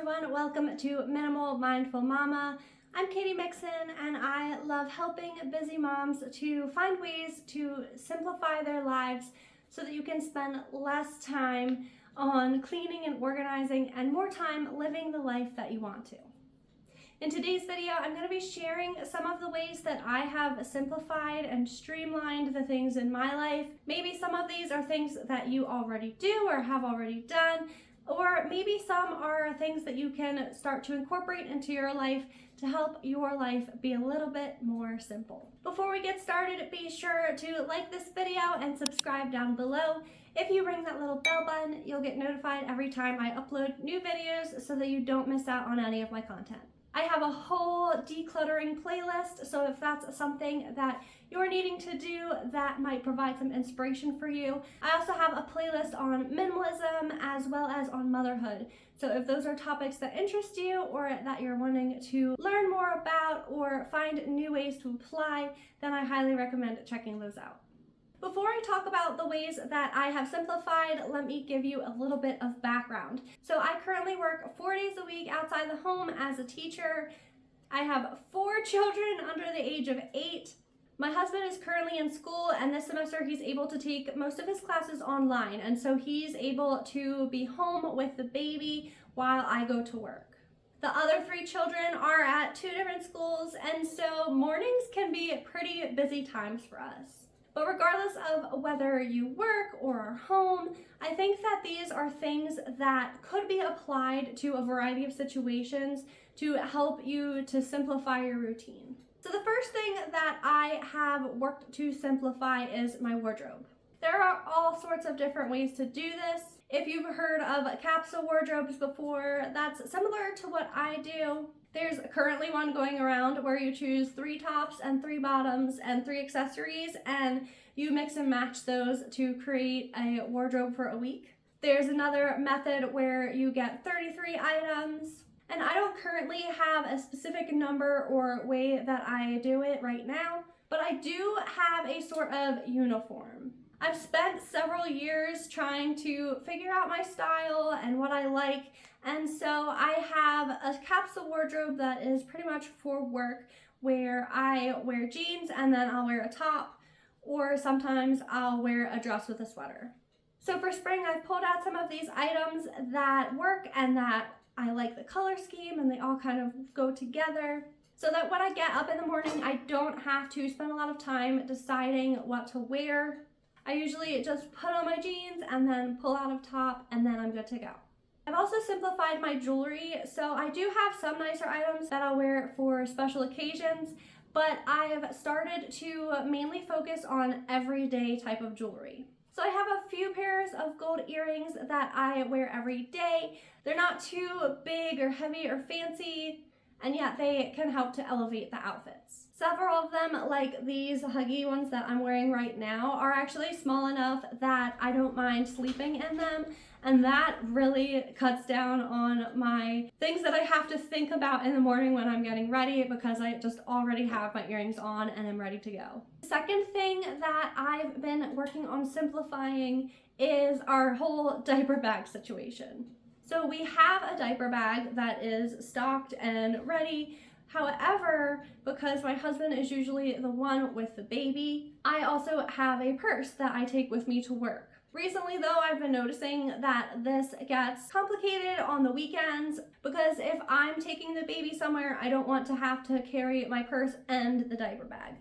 everyone, welcome to Minimal Mindful Mama. I'm Katie Mixon and I love helping busy moms to find ways to simplify their lives so that you can spend less time on cleaning and organizing and more time living the life that you want to. In today's video, I'm going to be sharing some of the ways that I have simplified and streamlined the things in my life. Maybe some of these are things that you already do or have already done, or maybe some are things that you can start to incorporate into your life to help your life be a little bit more simple. Before we get started, be sure to like this video and subscribe down below. If you ring that little bell button, you'll get notified every time I upload new videos so that you don't miss out on any of my content. I have a whole decluttering playlist, so if that's something that you're needing to do that might provide some inspiration for you. I also have a playlist on minimalism as well as on motherhood. So if those are topics that interest you or that you're wanting to learn more about or find new ways to apply, then I highly recommend checking those out. Before I talk about the ways that I have simplified, let me give you a little bit of background. So I currently work 4 days a week outside the home as a teacher. I have 4 children under the age of 8. My husband is currently in school, and this semester he's able to take most of his classes online, and so he's able to be home with the baby while I go to work. The other 3 children are at 2 different schools, and so mornings can be pretty busy times for us. But regardless of whether you work or are home, I think that these are things that could be applied to a variety of situations to help you to simplify your routine. So the first thing that I have worked to simplify is my wardrobe. There are all sorts of different ways to do this. If you've heard of capsule wardrobes before, that's similar to what I do. There's currently one going around where you choose 3 tops and 3 bottoms and 3 accessories, and you mix and match those to create a wardrobe for a week. There's another method where you get 33 items, and I don't currently have a specific number or way that I do it right now, but I do have a sort of uniform. I've spent several years trying to figure out my style and what I like, and so I have a capsule wardrobe that is pretty much for work, where I wear jeans and then I'll wear a top, or sometimes I'll wear a dress with a sweater. So for spring, I've pulled out some of these items that work and that I like the color scheme, and they all kind of go together, so that when I get up in the morning, I don't have to spend a lot of time deciding what to wear. I usually just put on my jeans and then pull out a top, and then I'm good to go. I've also simplified my jewelry, so I do have some nicer items that I'll wear for special occasions, but I've started to mainly focus on everyday type of jewelry. So I have a few pairs of gold earrings that I wear every day. They're not too big or heavy or fancy, and yet they can help to elevate the outfits. Several of them, like these huggy ones that I'm wearing right now, are actually small enough that I don't mind sleeping in them, and that really cuts down on my things that I have to think about in the morning when I'm getting ready, because I just already have my earrings on and I'm ready to go. The second thing that I've been working on simplifying is our whole diaper bag situation. So we have a diaper bag that is stocked and ready. However, because my husband is usually the one with the baby, I also have a purse that I take with me to work. Recently though, I've been noticing that this gets complicated on the weekends, because if I'm taking the baby somewhere, I don't want to have to carry my purse and the diaper bag.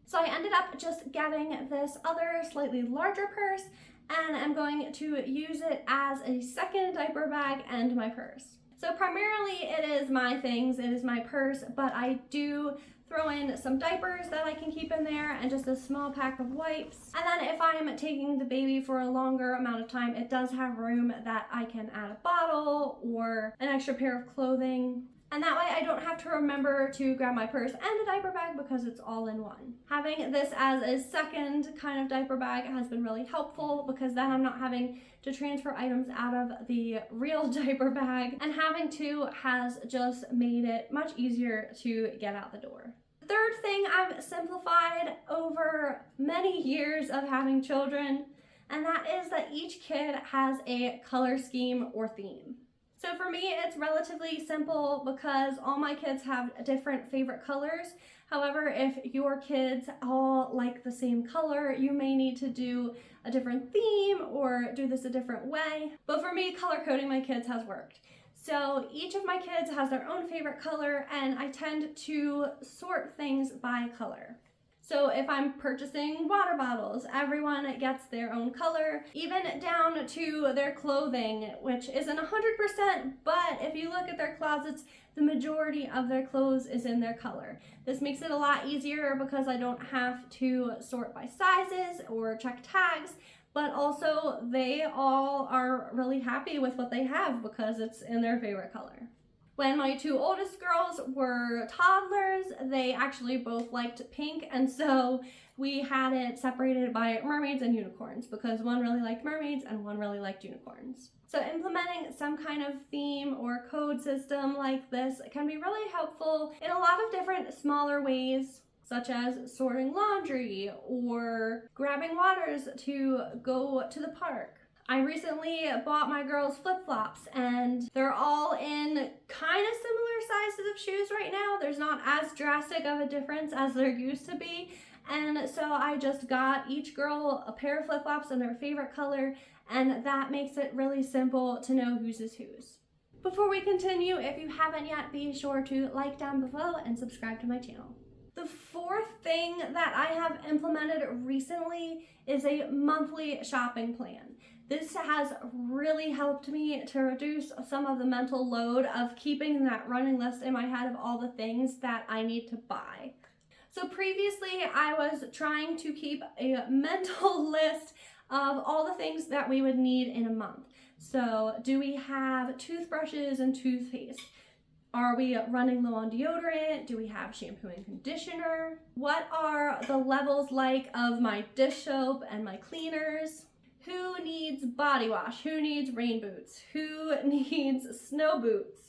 So I ended up just getting this other slightly larger purse, and I'm going to use it as a second diaper bag and my purse. So primarily it is my things, it is my purse, but I do throw in some diapers that I can keep in there and just a small pack of wipes. And then if I'm taking the baby for a longer amount of time, it does have room that I can add a bottle or an extra pair of clothing. And that way I don't have to remember to grab my purse and a diaper bag because it's all in one. Having this as a second kind of diaper bag has been really helpful, because then I'm not having to transfer items out of the real diaper bag, and having to has just made it much easier to get out the door. The third thing I've simplified over many years of having children, and that is that each kid has a color scheme or theme. So So for me, it's relatively simple because all my kids have different favorite colors. However, if your kids all like the same color, you may need to do a different theme or do this a different way. But for me, color coding my kids has worked. So each of my kids has their own favorite color, and I tend to sort things by color. So if I'm purchasing water bottles, everyone gets their own color, even down to their clothing, which isn't 100%, but if you look at their closets, the majority of their clothes is in their color. This makes it a lot easier because I don't have to sort by sizes or check tags, but also they all are really happy with what they have because it's in their favorite color. When my two oldest girls were toddlers, they actually both liked pink, and so we had it separated by mermaids and unicorns because one really liked mermaids and one really liked unicorns. So implementing some kind of theme or code system like this can be really helpful in a lot of different smaller ways, such as sorting laundry or grabbing waters to go to the park. I recently bought my girls flip-flops, and they're all in kind of similar sizes of shoes right now. There's not as drastic of a difference as there used to be. And so I just got each girl a pair of flip-flops in their favorite color, and that makes it really simple to know whose is whose. Before we continue, if you haven't yet, be sure to like down below and subscribe to my channel. The fourth thing that I have implemented recently is a monthly shopping plan. This has really helped me to reduce some of the mental load of keeping that running list in my head of all the things that I need to buy. So previously I was trying to keep a mental list of all the things that we would need in a month. So do we have toothbrushes and toothpaste? Are we running low on deodorant? Do we have shampoo and conditioner? What are the levels like of my dish soap and my cleaners? Who needs body wash? Who needs rain boots? Who needs snow boots?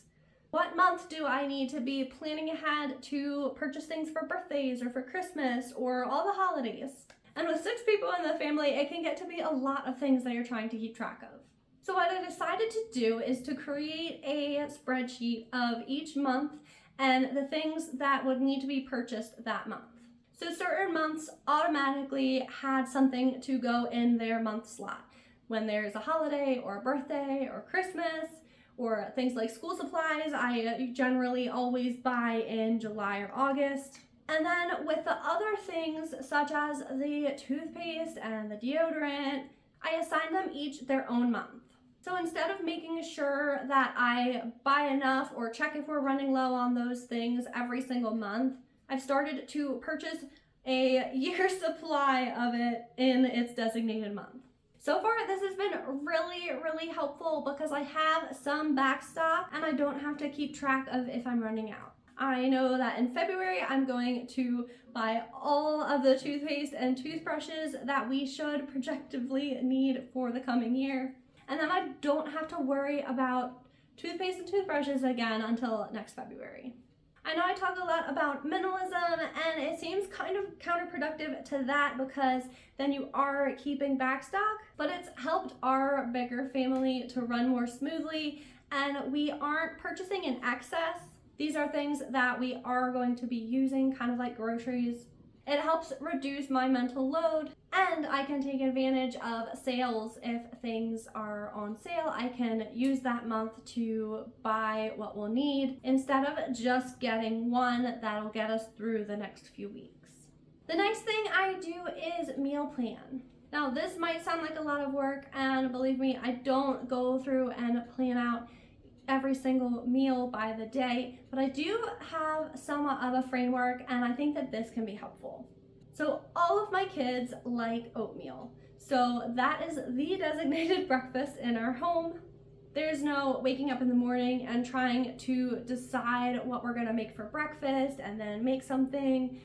What month do I need to be planning ahead to purchase things for birthdays or for Christmas or all the holidays? And with 6 people in the family, it can get to be a lot of things that you're trying to keep track of. So what I decided to do is to create a spreadsheet of each month and the things that would need to be purchased that month. So certain months automatically had something to go in their month slot. When there's a holiday or a birthday or Christmas or things like school supplies, I generally always buy in July or August. And then with the other things such as the toothpaste and the deodorant, I assign them each their own month. So instead of making sure that I buy enough or check if we're running low on those things every single month, I've started to purchase a year's supply of it in its designated month. So far, this has been really, really helpful because I have some back stock and I don't have to keep track of if I'm running out. I know that in February, I'm going to buy all of the toothpaste and toothbrushes that we should projectively need for the coming year. And then I don't have to worry about toothpaste and toothbrushes again until next February. I know I talk a lot about minimalism, and it seems kind of counterproductive to that because then you are keeping back stock, but it's helped our bigger family to run more smoothly, and we aren't purchasing in excess. These are things that we are going to be using, kind of like groceries. It helps reduce my mental load, and I can take advantage of sales. If things are on sale, I can use that month to buy what we'll need instead of just getting one that'll get us through the next few weeks. The next thing I do is meal plan. Now, this might sound like a lot of work, and believe me, I don't go through and plan out every single meal by the day, but I do have somewhat of a framework, and I think that this can be helpful. So all of my kids like oatmeal. So that is the designated breakfast in our home. There's no waking up in the morning and trying to decide what we're gonna make for breakfast and then make something.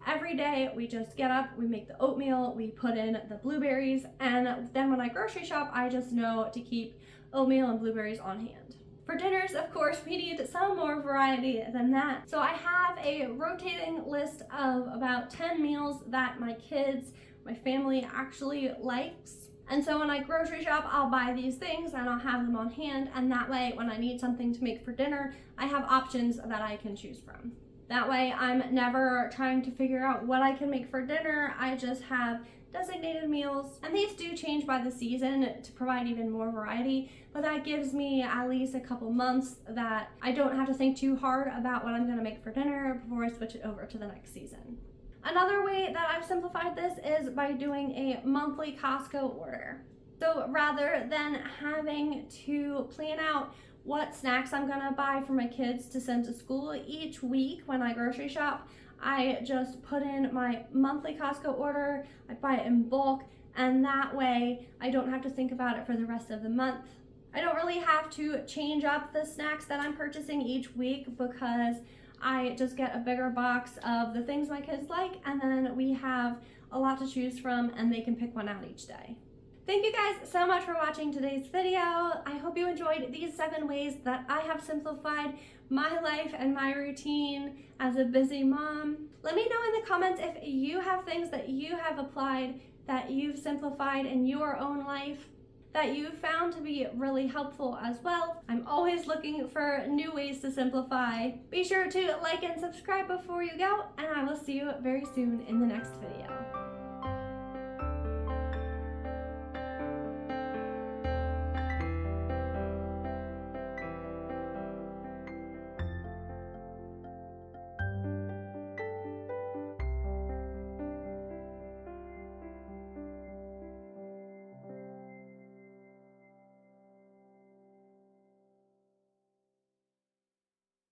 Every day we just get up, we make the oatmeal, we put in the blueberries, and then when I grocery shop, I just know to keep oatmeal and blueberries on hand. For dinners, of course, we need some more variety than that. So I have a rotating list of about 10 meals that my kids, my family actually likes. And so when I grocery shop, I'll buy these things and I'll have them on hand, and that way when I need something to make for dinner, I have options that I can choose from. That way I'm never trying to figure out what I can make for dinner. I just have designated meals, and these do change by the season to provide even more variety, but that gives me at least a couple months that I don't have to think too hard about what I'm going to make for dinner before I switch it over to the next season. Another way that I've simplified this is by doing a monthly Costco order. So rather than having to plan out what snacks I'm gonna buy for my kids to send to school each week when I grocery shop, I just put in my monthly Costco order, I buy it in bulk, and that way I don't have to think about it for the rest of the month. I don't really have to change up the snacks that I'm purchasing each week because I just get a bigger box of the things my kids like, and then we have a lot to choose from and they can pick one out each day. Thank you guys so much for watching today's video. I hope you enjoyed these 7 ways that I have simplified my life and my routine as a busy mom. Let me know in the comments if you have things that you have applied, that you've simplified in your own life, that you found to be really helpful as well. I'm always looking for new ways to simplify. Be sure to like and subscribe before you go, and I will see you very soon in the next video.